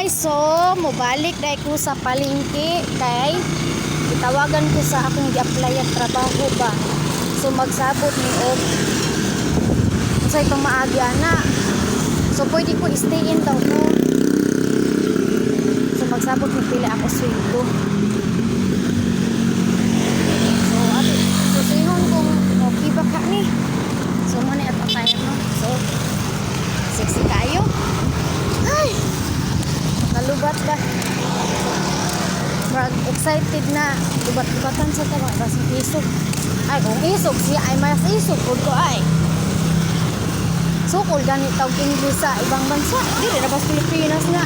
guys, so mobalik dahil ko sa palengke kay itawagan ko sa akong gi-apply at trabaho ba. So magsabot ni og sa itong maagi ana. So pwede ko stay in daw ko. So magsabot ni pila ako sweldo. So ato susihon kung okay ba ka ni. So mo ni ato tayo no. So sexy kayo. Ay. Kalubat ba? Marag excited na. Lubat-lubatan sa tawa. Basing isog. Ay, kung isog siya ay mas isog. Kung ko ay. Sukol ganit tawag English sa ibang bansa. Hindi na ba sa Pilipinas nga.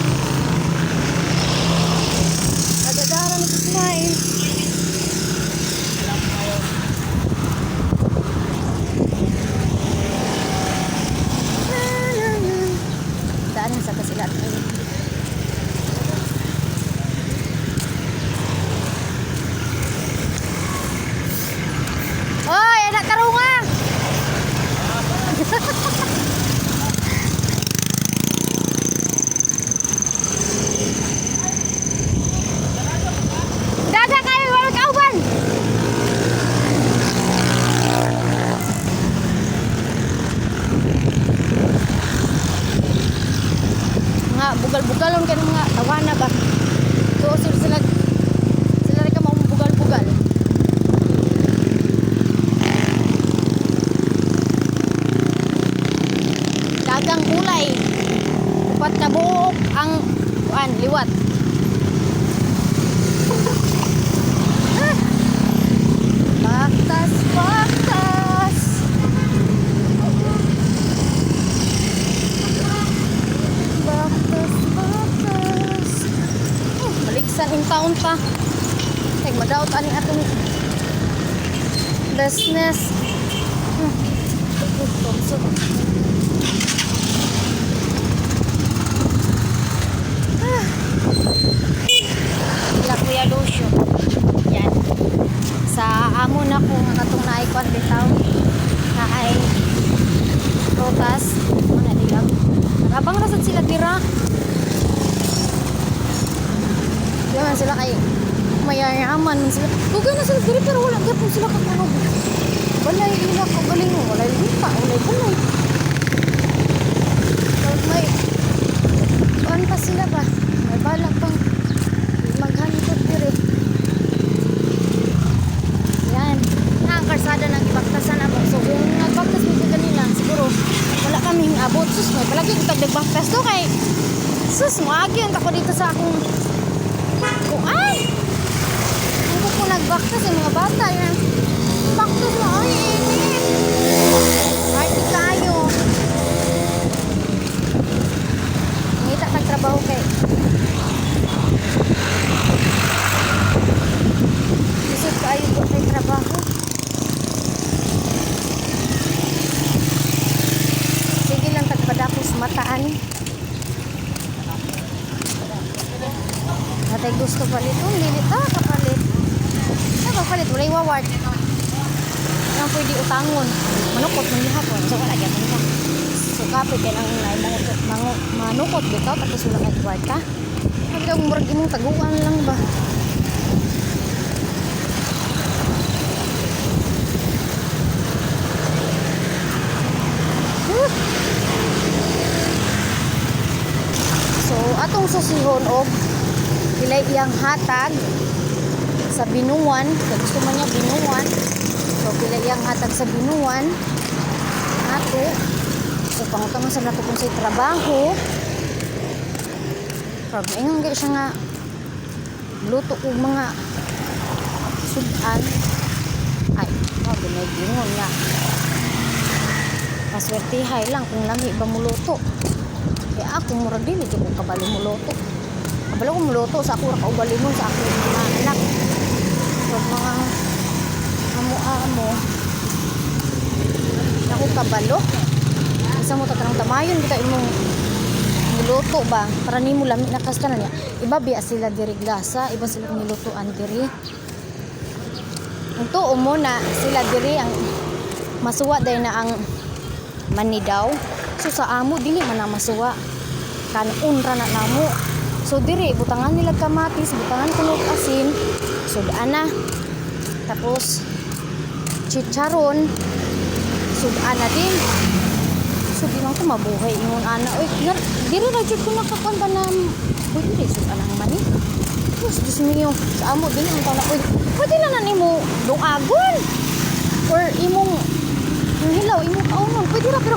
Nagagara na kumain. Daan sa kasilat ngayon. Oy, anak karunga. Daga kayo wala kauban. Nga bugal-bugalon kan mga tawana ba. So sila rin ka mga bugal-bugal. Dagang kulay. Upat na buok ang liwat. Ah. Baktas, baktas. Baktas, baktas. Baliksan yung taon pa. Madawat ani atong business. La Kuya Lucio. Yan. Sa amo na ko nga katong naay kwan bitaw. Naay protas. Ano dilag. Abang rasad sila tira. Diyan sila kay mayayaman sila. Dugay na sila diri pero wala gyapon sila kakunog. Balay ila ka galing mo, walay lipa, walay balay. Pag may kuan pa sila ba? May balak pang maghantot diri. Yan. Ang karsada nang ibaktasan na so kung nagbaktas mo kanila siguro wala kaming abot sus may palagi ko nagbaktas to kay sus maagi ang tako dito sa akong ay hindi ko nagbaktas yung mga bata yan baktas mo ay init ay di kayo ngita nagtrabaho kay isip kayo po kay trabaho sige lang tagpadapos mataan natay gusto palit lilit kapalit kapalit wala iwaward ang pwede utangon manukot ng hapon so wala gyapon ka so kapit kay lang manukot bitaw tapos wala kay iward ka kapag murag imong taguan lang ba so atong susihon og pilay iyang hatag sa binuwan gusto man niya binuwan so pilay iyang hatag sa binuwan ato so pangutangan sa nato kung sa trabaho pag ingon gyud siya nga luto og mga sudan ay gingon nga paswertihay lang kung lami ba muluto kaya ako murag dili ko kabalo muluto kabalo ko muluto sa ako ra kaugalingon sa ako mga anak so mga amo ako kabalo isa mo tatanang tamayon kita imong niluto ba para nimo lami na kastanan niya iba biya sila diri glasa iba sila nilutoan diri unto mo na sila diri ang masuwa day na ang mani daw so sa amo dili man na masuwa kan unra na namo So dire butangan nila kamatis, butangan kunog asin, sudaan na. Tapos chicharon, sudaan na din. So di man ko mabuhay ingon ana. Oy, dire ra jud ko nakakon ba na oy dire sudaan ang mani. Diyos mio, sa amo din ang tawag. Uy, pwede na nimo dungagon. Or imong hilaw, imong kaunon. Pwede ra pero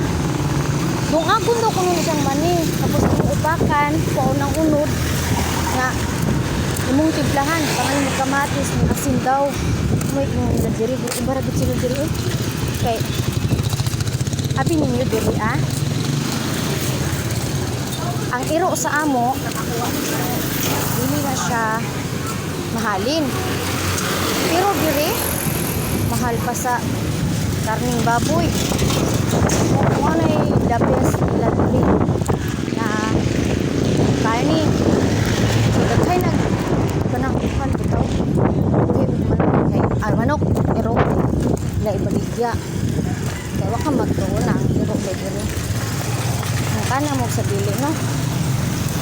dungagon daw kuno siyang mani. Tapos imong upakan, paunang unod nga imong timplahan, pangalan mo kamatis, ng asin daw. May imong nila diri, iba ra gid sila diri. Okay. Abi ninyo diri Ang iro sa amo, dili na siya mahalin. Pero dire, mahal pa sa karning baboy. Kung ano ay the best nila diri na karning. So, daghay nagpanangkuhan bitaw. Okay, manok kay manok, pero wala ibaligya. Kaya waka magtuon ang iro diri. Ang kana mo sa dili, no?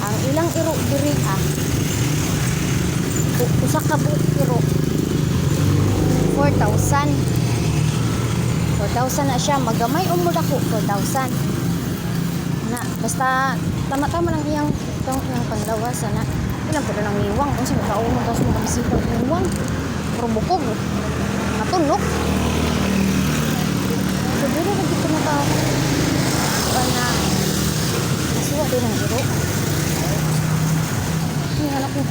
Ang ilang iro diri usa ka buok iro 4,000 na siya, magamay umod ako 4,000 na basta tama-tama lang iyang panglawas na ilang pala ng iwang kung sino kaunong tapos mga bisita ng iwang pero bukog matunok so dito na dito na ta na nasuwa din ang iro yung anak ko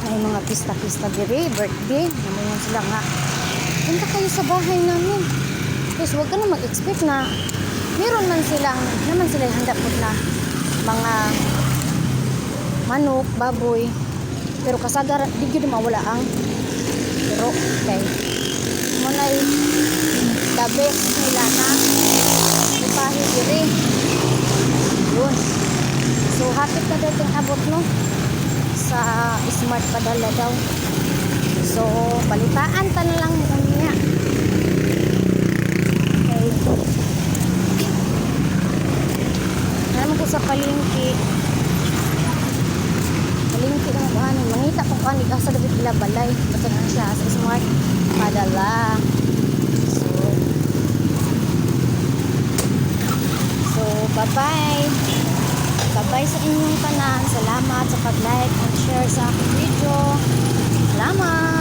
may mga pista-pista diri, birthday, namungan sila nga punta kayo sa bahay namin tapos huwag ka na mag-expect na meron man silang handa po na mga manok, baboy pero kasagaran, di yun mawala ang pero okay muna the best nila na ipahi diri yun so happy ka dating abot no sa smart padala daw. So, balitaan ta na lang niya. Okay. Naman ko sa palingki. Palingki na ko ano. Mangita ko kanig asa dapat ila balay. Basta na siya sa smart padala. So, bye-bye. Bye-bye sa inyong tanan. Salamat sa pag-like and share sa aking video. Salamat!